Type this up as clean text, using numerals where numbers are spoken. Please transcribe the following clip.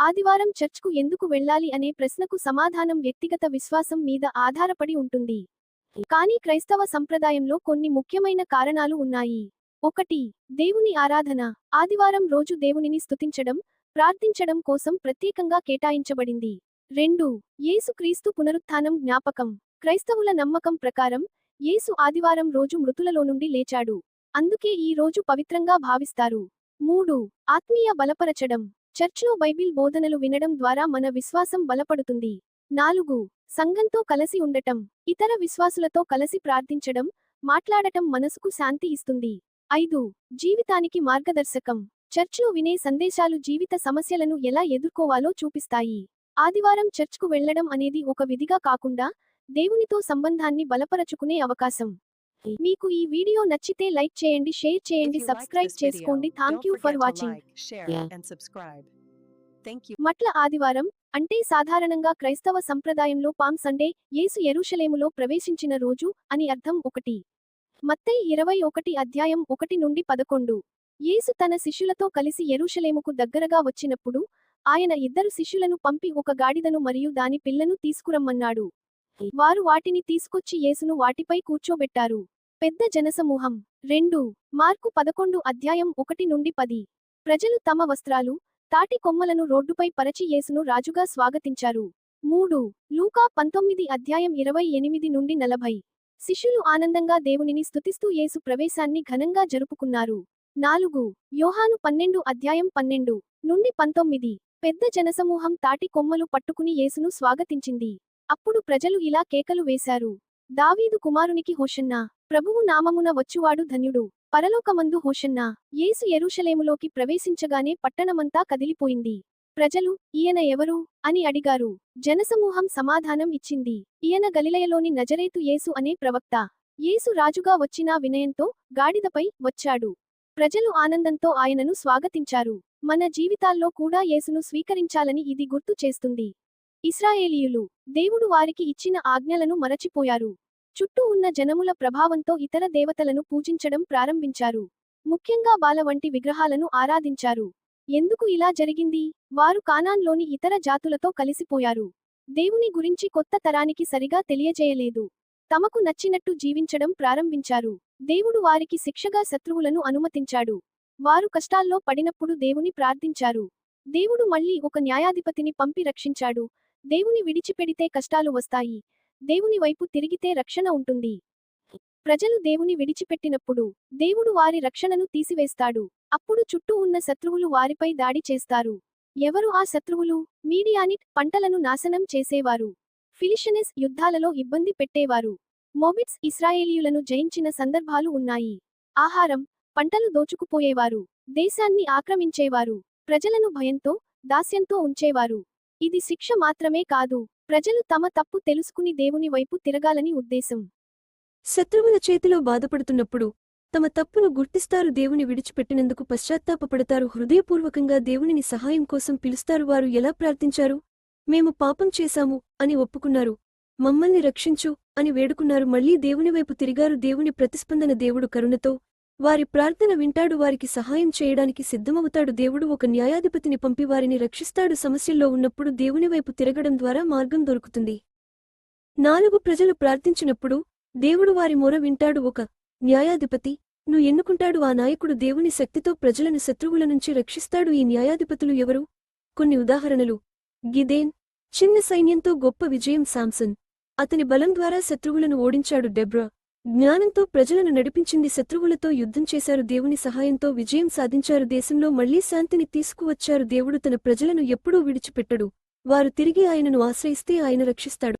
ఆదివారం చర్చ్కు ఎందుకు వెళ్ళాలి అనే ప్రశ్నకు సమాధానం వ్యక్తిగత విశ్వాసం మీద ఆధారపడి ఉంటుంది. కానీ క్రైస్తవ సంప్రదాయంలో కొన్ని ముఖ్యమైన కారణాలు ఉన్నాయి. 1. దేవుని ఆరాధన. ఆదివారం రోజు దేవునిని స్తుతించడం, ప్రార్థించడం కోసం ప్రత్యేకంగా కేటాయించబడింది. 2. యేసు క్రీస్తు పునరుత్థానం జ్ఞాపకం. క్రైస్తవుల నమ్మకం ప్రకారం యేసు ఆదివారం రోజు మృతులలో నుండి లేచాడు. అందుకే ఈ రోజు పవిత్రంగా భావిస్తారు. 3. ఆత్మీయ బలపరచడం. చర్చ్లో బైబిల్ బోధనలు వినడం ద్వారా మన విశ్వాసం బలపడుతుంది. 4. సంఘంతో కలసి ఉండటం. ఇతర విశ్వాసులతో కలసి ప్రార్థించడం, మాట్లాడటం మనసుకు శాంతి ఇస్తుంది. 5. జీవితానికి మార్గదర్శకం. చర్చ్లో వినే సందేశాలు జీవిత సమస్యలను ఎలా ఎదుర్కోవాలో చూపిస్తాయి. ఆదివారం చర్చ్కు వెళ్లడం అనేది ఒక విధిగా కాకుండా దేవునితో సంబంధాన్ని బలపరచుకునే అవకాశం. మీకు ఈ వీడియో నచ్చితే లైక్ చేయండి, షేర్ చేయండి, సబ్స్క్రైబ్ చేసుకోండి. Thank you for watching. మట్ల ఆదివారం అంటే సాధారణంగా క్రైస్తవ సంప్రదాయంలో పామ్ సండే, యేసు యెరూషలేములో ప్రవేశించిన రోజు అని అర్థం. 1 మత్తయి 21:1-11. యేసు తన శిష్యులతో కలిసి యెరూషలేముకు దగ్గరగా వచ్చినప్పుడు ఆయన 2 శిష్యులను పంపి ఒక గాడిదను మరియు దాని పిల్లను తీసుకురమ్మన్నాడు. వారు వాటిని తీసుకొచ్చి యేసును వాటిపై కూర్చోబెట్టారు. పెద్ద జనసమూహం. 2 మార్కు 11:1-10. ప్రజలు తమ వస్త్రాలు, తాటి కొమ్మలను రోడ్డుపై పరచి యేసును రాజుగా స్వాగతించారు. 3 లూకా 19:28-40. శిష్యులు ఆనందంగా దేవునిని స్తుతిస్తూ యేసు ప్రవేశాన్ని ఘనంగా జరుపుకున్నారు. 4 యోహాను 12:12-19. పెద్ద జనసమూహం తాటి కొమ్మలు పట్టుకుని యేసును స్వాగతించింది. అప్పుడు ప్రజలు ఇలా కేకలు వేశారు: దావీదు కుమారునికి హోషన్నా! ప్రభువు నామమున వచ్చువాడు ధన్యుడు! పరలోకమందు హోషన్నా! యేసు యెరూషలేములోకి ప్రవేశించగానే పట్టణమంతా కదిలిపోయింది. ప్రజలు, ఈయన ఎవరు అని అడిగారు. జనసమూహం సమాధానం ఇచ్చింది: ఈయన గలిలయలోని నజరేతు యేసు అనే ప్రవక్త. యేసు రాజుగా వచ్చినా వినయంతో గాడిదపై వచ్చాడు. ప్రజలు ఆనందంతో ఆయనను స్వాగతించారు. మన జీవితాల్లో కూడా యేసును స్వీకరించాలని ఇది గుర్తు చేస్తుంది. ఇశ్రాయేలీయులు దేవుడు వారికి ఇచ్చిన ఆజ్ఞలను మరచిపోయారు. చుట్టూ ఉన్న జనముల ప్రభావంతో ఇతర దేవతలను పూజించడం ప్రారంభించారు. ముఖ్యంగా బాల వంటి విగ్రహాలను ఆరాధించారు. ఎందుకు ఇలా జరిగింది? వారు కానాన్లోని ఇతర జాతులతో కలిసిపోయారు. దేవుని గురించి కొత్త తరానికి సరిగా తెలియజేయలేదు. తమకు నచ్చినట్టు జీవించడం ప్రారంభించారు. దేవుడు వారికి శిక్షగా శత్రువులను అనుమతించాడు. వారు కష్టాల్లో పడినప్పుడు దేవుని ప్రార్థించారు. దేవుడు మళ్ళీ ఒక న్యాయాధిపతిని పంపి రక్షించాడు. దేవుని విడిచిపెడితే కష్టాలు వస్తాయి. దేవుని వైపు తిరిగితే రక్షణ ఉంటుంది. ప్రజలు దేవుని విడిచిపెట్టినప్పుడు దేవుడు వారి రక్షణను తీసివేస్తాడు. అప్పుడు చుట్టూ ఉన్న శత్రువులు వారిపై దాడి చేస్తారు. ఎవరు ఆ శత్రువులు? మీడియానిట్ పంటలను నాశనం చేసేవారు. ఫిలిషనెస్ యుద్ధాలలో ఇబ్బంది పెట్టేవారు. మోబిట్స్ ఇశ్రాయేలీయులను జయించిన సందర్భాలు ఉన్నాయి. ఆహారం, పంటలు దోచుకుపోయేవారు. దేశాన్ని ఆక్రమించేవారు. ప్రజలను భయంతో, దాస్యంతో ఉంచేవారు. ఇది శిక్ష మాత్రమే కాదు, ప్రజలు తమ తప్పు తెలుసుకుని దేవుని వైపు తిరగాలని ఉద్దేశం. శత్రువుల చేతిలో బాధపడుతున్నప్పుడు తమ తప్పును గుర్తిస్తారు. దేవుని విడిచిపెట్టినందుకు పశ్చాత్తాపపడతారు. హృదయపూర్వకంగా దేవునిని సహాయం కోసం పిలుస్తారు. వారు ఎలా ప్రార్థించారు? మేము పాపం చేశాము అని ఒప్పుకున్నారు. మమ్మల్ని రక్షించు అని వేడుకున్నారు. మళ్లీ దేవునివైపు తిరిగారు. దేవుని ప్రతిస్పందన. దేవుడు కరుణతో వారి ప్రార్థన వింటాడు. వారికి సహాయం చేయడానికి సిద్ధమవుతాడు. దేవుడు ఒక న్యాయాధిపతిని పంపి వారిని రక్షిస్తాడు. సమస్యల్లో ఉన్నప్పుడు దేవునివైపు తిరగడం ద్వారా మార్గం దొరుకుతుంది. 4 ప్రజలు ప్రార్థించినప్పుడు దేవుడు వారి మొర వింటాడు. ఒక న్యాయాధిపతి ను ఎన్నుకుంటాడు. ఆ నాయకుడు దేవుని శక్తితో ప్రజలను శత్రువుల నుంచి రక్షిస్తాడు. ఈ న్యాయాధిపతులు ఎవరు? కొన్ని ఉదాహరణలు: గిదేన్ చిన్న సైన్యంతో గొప్ప విజయం. శాంసన్ అతని బలం ద్వారా శత్రువులను ఓడించాడు. డెబ్రా జ్ఞానంతో ప్రజలను నడిపించింది. శత్రువులతో యుద్ధం చేశారు. దేవుని సహాయంతో విజయం సాధించారు. దేశంలో మళ్లీ శాంతిని తీసుకువచ్చారు. దేవుడు తన ప్రజలను ఎప్పుడూ విడిచిపెట్టడు. వారు తిరిగి ఆయనను ఆశ్రయిస్తే ఆయన రక్షిస్తాడు.